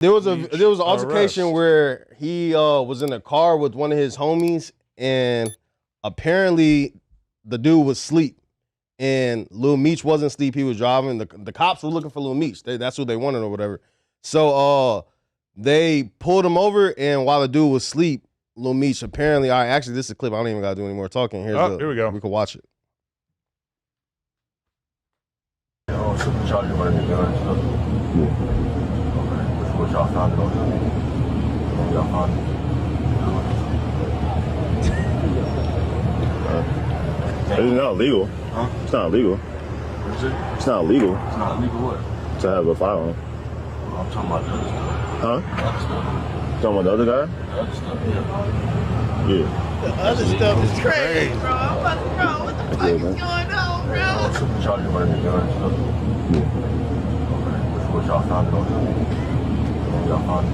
There was an altercation where he was in a car with one of his homies, and apparently the dude was asleep, and Lil Meech wasn't asleep. He was driving. The cops were looking for Lil Meech. That's what they wanted or whatever. So they pulled him over, and while the dude was asleep, Lil Meech apparently. All right, actually, this is a clip. I don't even gotta do any more talking. Here we go. We can watch it. Oh, so the charge running the gun and stuff. Okay. What y'all found it on him? Y'all found it? It's not legal. Huh? It's not legal. What is it? It's not legal. It's not legal what? To have a firearm. I'm talking about the other stuff. Huh? The other stuff. Talking about the other guy? The other stuff, yeah. Yeah. The other stuff is crazy, bro. I'm about to bro. What the fuck is going on, bro? Oh, so the charge running the gun and stuff. Okay. What y'all found it on him? Y'all found it?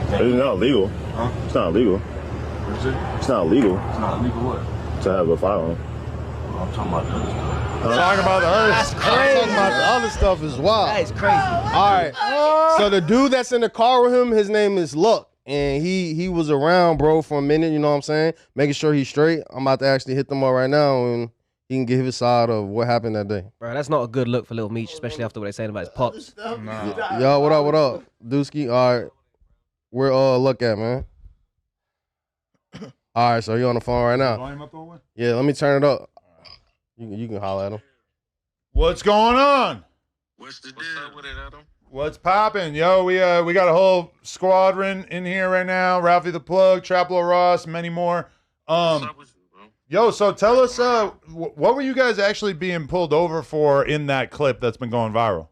It's not legal. Huh? It's not legal. What is it? It's not legal. It's not legal what? To have a firearm. I'm talking about the other stuff. Talking about the other. That's crazy. Talking about the other stuff as well. That is crazy. All right. So the dude that's in the car with him, his name is Luck. And he was around, bro, for a minute, you know what I'm saying? Making sure he's straight. I'm about to actually hit them up right now and he can give his side of what happened that day. Bro, that's not a good look for Lil Meech, especially after what they're saying about his pops. Yo, what up? Dusky? All right. Where Luck at, man? All right, so you on the phone right now? Yeah, let me turn it up. You can holler at him. What's going on? What's the deal? What's up with it, Adam? What's popping? Yo, we got a whole squadron in here right now. Ralphie the Plug, Traplo Ross, many more. What's up with you, bro? Yo, so tell us, what were you guys actually being pulled over for in that clip that's been going viral?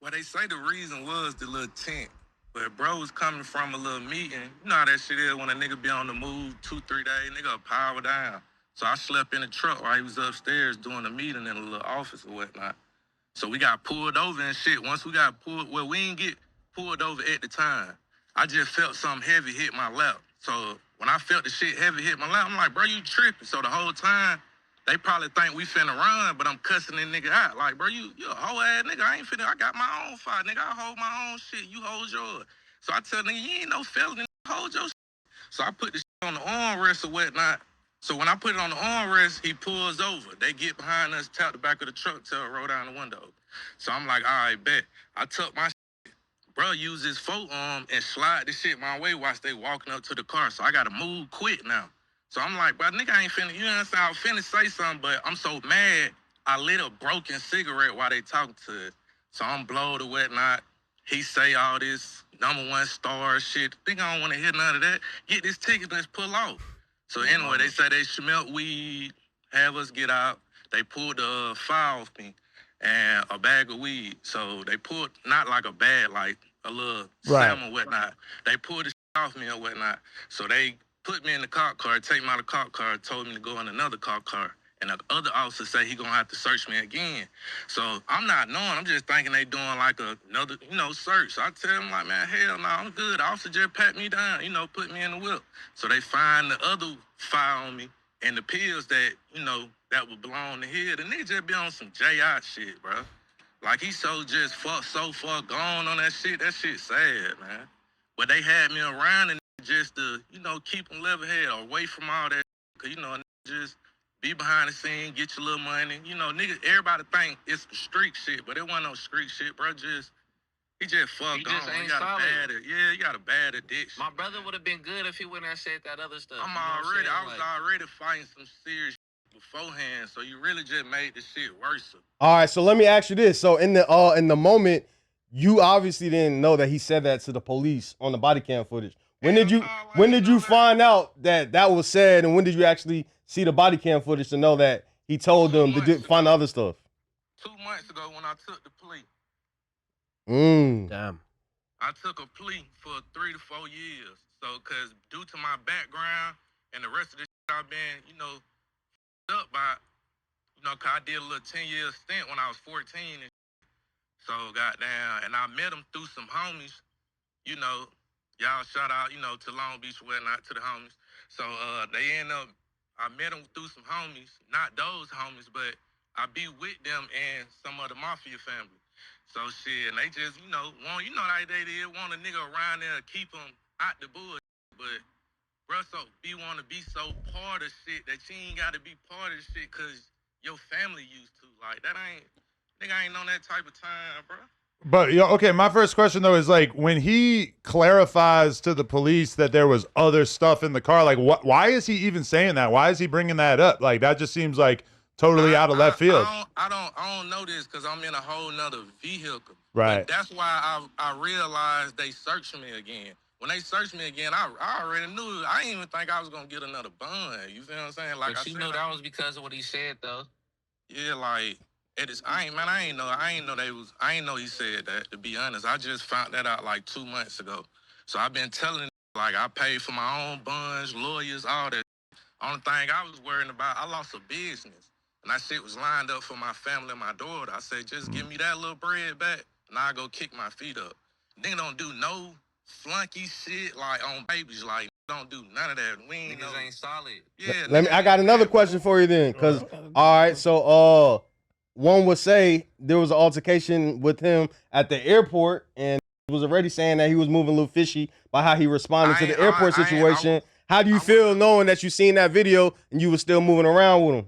Well, they say the reason was the little tent. But bro was coming from a little meeting. You know how that shit is when a nigga be on the move 2-3 days, nigga power down. So I slept in the truck while he was upstairs doing a meeting in a little office or whatnot. So we got pulled over and shit. Once we got pulled, well, we didn't get pulled over at the time. I just felt something heavy hit my lap. So when I felt the shit heavy hit my lap, I'm like, bro, you tripping. So the whole time, they probably think we finna run, but I'm cussing that nigga out. Like, bro, you a hoe ass nigga. I ain't finna, I got my own fight, nigga. I hold my own shit. You hold yours. So I tell nigga, you ain't no felony, hold your shit. So I put the shit on the armrest or whatnot. So when I put it on the armrest, he pulls over. They get behind us, tap the back of the truck, tell roll down the window. So I'm like, all right, bet. I tuck my shit. Bro used his forearm and slide the shit my way whilst they walking up to the car. So I gotta move quick now. So I'm like, bro, nigga, I ain't finna, you know what I'm saying? I was finna say something, but I'm so mad, I lit a broken cigarette while they talking to us. So I'm blowed or whatnot. He say all this #1 star shit. Think I don't want to hear none of that. Get this ticket, let's pull off. So anyway, they say they smelt weed, have us get out. They pulled the file off me and a bag of weed. So they pulled, not like a bag, like a little salmon or whatnot. They pulled the shit off me or whatnot. So they put me in the cop car, take me out of the cop car, told me to go in another cop car. And the other officer say he gonna have to search me again. So I'm not knowing, I'm just thinking they doing like another, search. So I tell them like, man, hell no, I'm good. The officer just pat me down, put me in the whip. So they find the other file on me and the pills that, that would belong to here. The nigga just be on some J.I. shit, bro. Like he so far gone on that shit sad, man. But they had me around and just to, keep them level head away from all that, cause just be behind the scene, get your little money. Niggas, everybody think it's some street shit, but it wasn't no street shit, bro. He just fucked on. Ain't he got solid. he got a bad addiction. My brother would have been good if he wouldn't have said that other stuff. I was already fighting some serious shit beforehand, so you really just made the shit worse. All right, so let me ask you this. So in the moment, you obviously didn't know that he said that to the police on the body cam footage. When did you find out that was said, and when did you actually see the body cam footage to know that he told them to find the other stuff? 2 months ago when I took the plea. Damn. I took a plea for 3 to 4 years. So, cause due to my background and the rest of the shit I've been, up by, cause I did a little 10-year stint when I was 14. And so, goddamn, and I met him through some homies, y'all shout out, to Long Beach and whatnot, to the homies. So, they end up, I met him through some homies, not those homies, but I be with them and some of the mafia family. So shit, and they just, want, like they did, want a nigga around there, keep them out the bullshit. But, bro, so be want to be so part of shit that you ain't got to be part of shit because your family used to. Like, nigga ain't on that type of time, bro. But okay, my first question though is like when he clarifies to the police that there was other stuff in the car, like why is he even saying that? Why is he bringing that up? Like that just seems like totally out of left field. I don't know this because I'm in a whole nother vehicle. Right. But that's why I realized they searched me again. When they searched me again, I already knew. I didn't even think I was gonna get another bond. You feel what I'm saying? Like but you knew that was because of what he said though. Yeah, like. I ain't know he said that, to be honest. I just found that out like 2 months ago. So I've been telling like I paid for my own bonds, lawyers, all that. Only thing I was worrying about, I lost a business. And that shit was lined up for my family and my daughter. I said, just give me that little bread back and I'll go kick my feet up. Nigga don't do no flunky shit like on babies, like don't do none of that. We ain't Niggas ain't solid. Yeah. I got another question for you then. Cause all right, so one would say there was an altercation with him at the airport and was already saying that he was moving a little fishy by how he responded to the airport situation. How do you feel knowing that you seen that video and you were still moving around with him?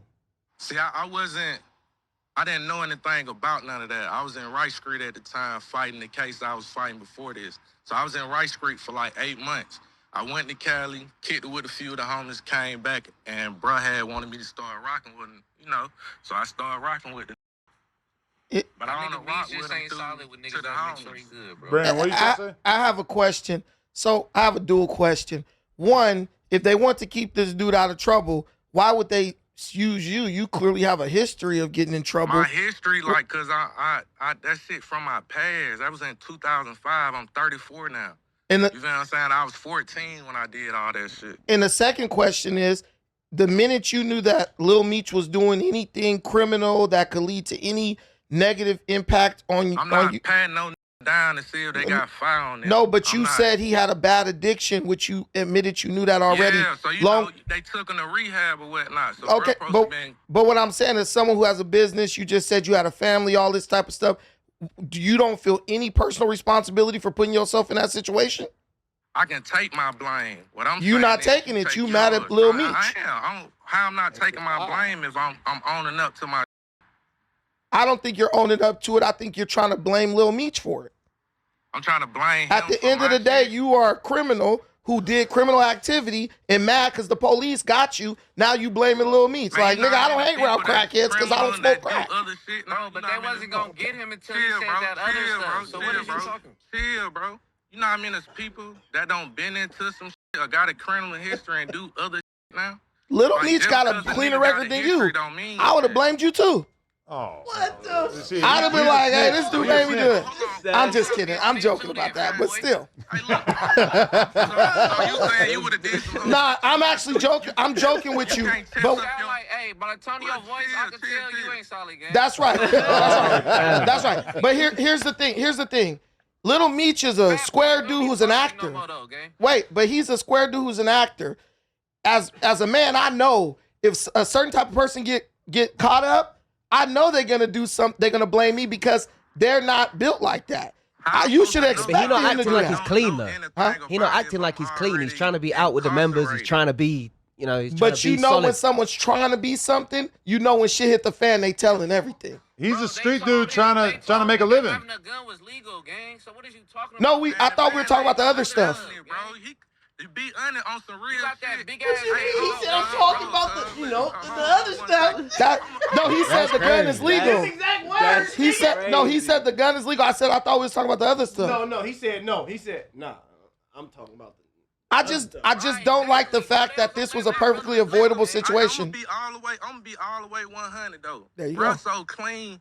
See, I didn't know anything about none of that. I was in Rice Street at the time fighting the case I was fighting before this. So I was in Rice Street for like 8 months. I went to Cali, kicked it with a few of the homies, came back, and bruh had wanted me to start rocking with him, so I started rocking with him. But I don't know rock with him solid with niggas that make sure he good, bro. Brandon, what you trying to say? I have a question. So I have a dual question. One, if they want to keep this dude out of trouble, why would they use you? You clearly have a history of getting in trouble. My history, like, cause I that shit from my past. That was in 2005. I'm 34 now. You feel what I'm saying? I was 14 when I did all that shit. And the second question is, the minute you knew that Lil Meech was doing anything criminal that could lead to any negative impact on you, I'm not patting no down to see if they got fire on them. No, but you said he had a bad addiction, which you admitted you knew that already. Yeah, so know they took him to rehab or whatnot. So okay, but what I'm saying is, someone who has a business, you just said you had a family, all this type of stuff. You don't feel any personal responsibility for putting yourself in that situation? I can take my blame. What I'm you not taking it. You mad at Lil Meech? I am. How I'm not taking my blame if I'm owning up to my. I don't think you're owning up to it. I think you're trying to blame Lil Meech for it. I'm trying to blame him. At the end of the day, you are a criminal who did criminal activity and mad because the police got you. Now you blaming Lil Meech. Like, nigga, I don't hang around crackheads because I don't smoke crack. No, but they wasn't going to get him until he said that other stuff. So what is you talking? Chill, bro. You know what I mean? There's people that don't been into some shit or got a criminal history and do other shit now. Lil Meech got a cleaner record than you. I would have blamed you too. Oh. What the? I'd have been like, hey, this dude made me do it. I'm just kidding. I'm joking about that, but still. So you saying you would have did some? Nah, I'm actually joking. I'm joking with you. But like, hey, by the tone of your voice, I can tell you ain't solid, gang. that's right. That's right. But here's the thing. Here's the thing. Lil Meech is a square dude who's an actor. Wait, but he's a square dude who's an actor. As a man, I know if a certain type of person get caught up, I know they're gonna do something. They're gonna blame me because they're not built like that. You should expect him to do that. But he not acting like he's clean though. Huh? He not acting like he's clean. He's trying to be out with the members. He's trying to be, he's trying but to you be know solid. when someone's trying to be something, you know when shit hit the fan, they telling everything. He's a street dude trying to make a living. Having a gun was legal, gang. So what is you talking No, about? I thought we were talking about the other stuff. Bro, he be honest on some real got that shit. big What ass. you mean? He said I'm talking about the other stuff. No, he said the gun is legal. That's exact words. He said the gun is legal. I said I thought we was talking about the other stuff. No, he said no. He said nah. I'm talking about the. I just don't like the fact that this was a perfectly avoidable situation. I'm gonna be all the way 100 though. There you Bro, go. so clean.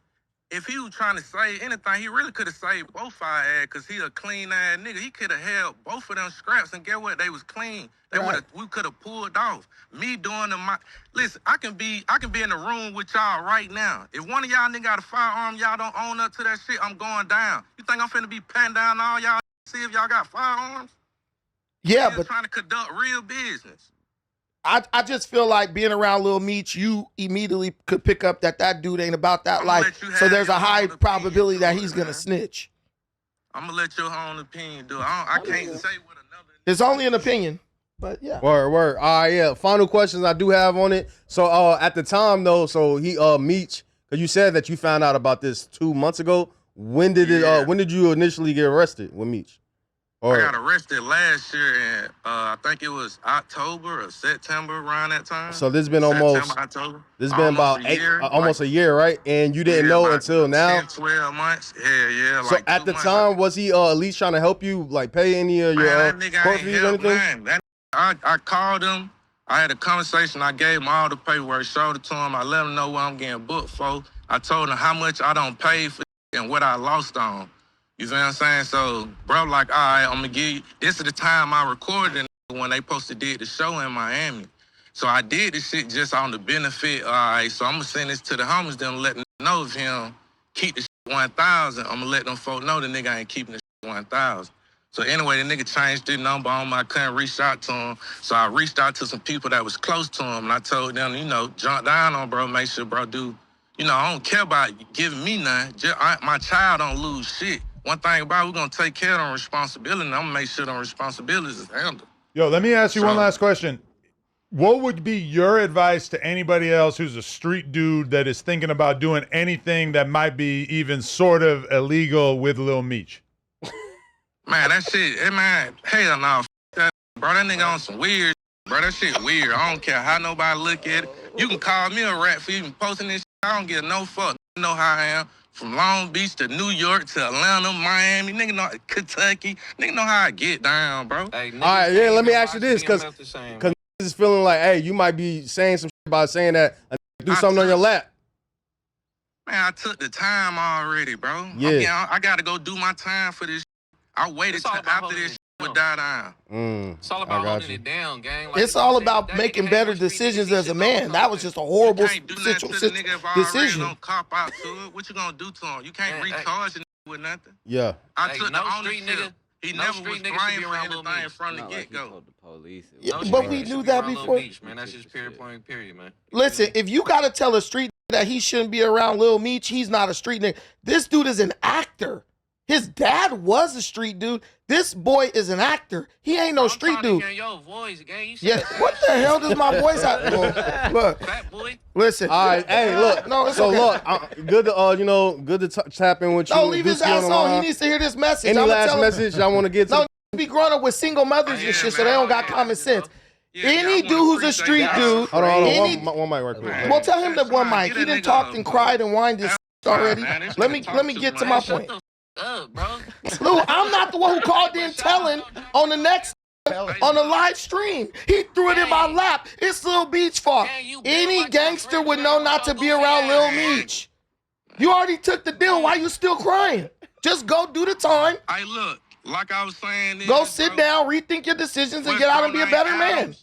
If he was trying to say anything, he really could have saved both our ass because he a clean ass nigga. He could have held both of them scraps and get what? They was clean. We could have pulled off. Me doing listen, I can be in the room with y'all right now. If one of y'all nigga got a firearm, y'all don't own up to that shit, I'm going down. You think I'm finna be patting down all y'all see if y'all got firearms? Yeah, He but trying to conduct real business. I just feel like being around Lil Meech, you immediately could pick up that dude ain't about that life. So there's a high probability that he's gonna snitch. I'm gonna let your own opinion do it. I can't say what another. It's only an opinion, but yeah. Word. All right, yeah. Final questions I do have on it. So at the time though, so he Meech, because you said that you found out about this 2 months ago. When did it? When did you initially get arrested with Meech? I got arrested last year, and I think it was October or September around that time. So this has been October. This has been about almost a year, right? And you didn't know until now? 10, 12 months. Yeah. So at the time, was he at least trying to help you, like pay any of your court fees or anything? I called him. I had a conversation. I gave him all the paperwork, showed it to him. I let him know what I'm getting booked for. I told him how much I don't pay for and what I lost on. You feel what I'm saying? So, bro, like, all right, I'm going to give you, this is the time I recorded when they posted did the show in Miami. So I did this shit just on the benefit. All right, so I'm going to send this to the homies, them let them know if him keep the shit 1,000. I'm going to let them folk know the nigga ain't keeping the shit 1,000. So anyway, the nigga changed the number on me. I couldn't reach out to him. So I reached out to some people that was close to him, and I told them, jump down on bro, make sure bro do. I don't care about giving me nothing. My child don't lose shit. One thing about it, we're going to take care of them responsibility, and I'm going to make sure them responsibilities is handled. Yo, let me ask you one last question. What would be your advice to anybody else who's a street dude that is thinking about doing anything that might be even sort of illegal with Lil Meech? Man, that shit, hell no. That, bro, that nigga on some weird, bro, that shit weird. I don't care how nobody look at it. You can call me a rat for even posting this shit. I don't give no fuck. You know how I am. From Long Beach to New York to Atlanta, Miami, nigga know Kentucky, nigga know how I get down, bro. Hey, all right, yeah. Let me ask you this, because is feeling like, hey, you might be saying some shit by saying that do something on your lap. Man, I took the time already, bro. Yeah, I got to go do my time for this. Shit. I waited till after this shit would die down. It's all about holding it down, gang. Like, it's all about making better decisions as a man. That was just a horrible decision. Don't cop out to it. What you gonna do to him? You can't recharge a nigga with nothing. Yeah. I took the ownership. He never was blamed for anything from the get-go. Yeah, but we knew that before. Man, that's just period, man. Listen, if you got to tell a street that he shouldn't be around Lil Meech, he's not a street nigga. This dude is an actor. His dad was a street dude. This boy is an actor. He ain't no street dude. Your voice, gang. Yeah, what the hell does my voice have? Look, fat boy. Listen. All right, hey, look. No, it's so okay. Look, good to good to tap in with you. Don't leave his ass on. He needs to hear this message. Any last message I want to get to? No, be growing up with single mothers and shit, so they don't got common sense. Any dude who's a street dude. Hold on. One mic right quick. Well, tell him that one mic. He done talked and cried and whined this already. Let me get to my point. Bro. Lou, I'm not the one who called in telling on the live stream. He threw it in my lap. It's Lil Meech's fault. Any gangster would know not to be around Lil Meech. You already took the deal. Why you still crying? Just go do the time. Hey, look, like I was saying. Go sit down, rethink your decisions, and get out and be a better man.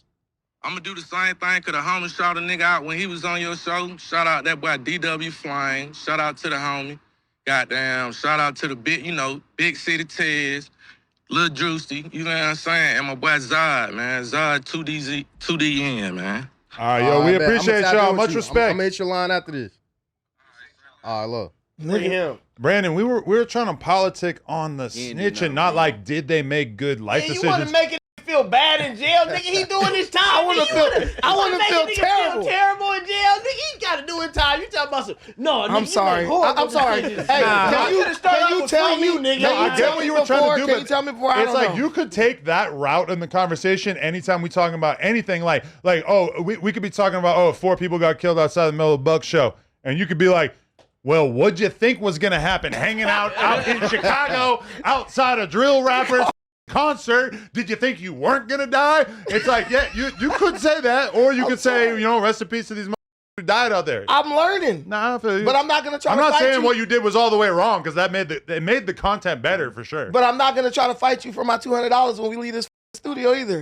I'm going to do the same thing because the homie shot a nigga out when he was on your show. Shout out that boy DW Flame. Shout out to the homie. Goddamn, shout out to the Big City Tez, Lil Juicy, you know what I'm saying? And my boy Zod, man. Zod 2DN, man. All right, yo, we appreciate y'all. Much respect. I'm going to hit your line after this. All right, look. Look at him. Brandon, we were trying to politic on the snitching, not like did they make good life decisions. You want to make it feel bad in jail, nigga? He doing his time. I want to feel terrible. Feel terrible in jail, nigga. He got to do his time. You talking about some? No, nigga, I'm sorry. I'm sorry. Hey, can you tell me? Nigga? No, I get what you were trying to do, Can you tell me before? It's like you could take that route in the conversation anytime we talking about anything. Like we could be talking about 4 people got killed outside the middle of Buck show, and you could be like, well, what'd you think was gonna happen? Hanging out in Chicago outside a drill rapper's concert, did you think you weren't gonna die? It's like, yeah, you could say that, or you could say, rest in peace to these who died out there. I'm learning. Nah, I feel you. But I'm not gonna try. I'm to not fight saying you. what you did was all the way wrong, because it made the content better for sure. But I'm not gonna try to fight you for my $200 when we leave this studio either.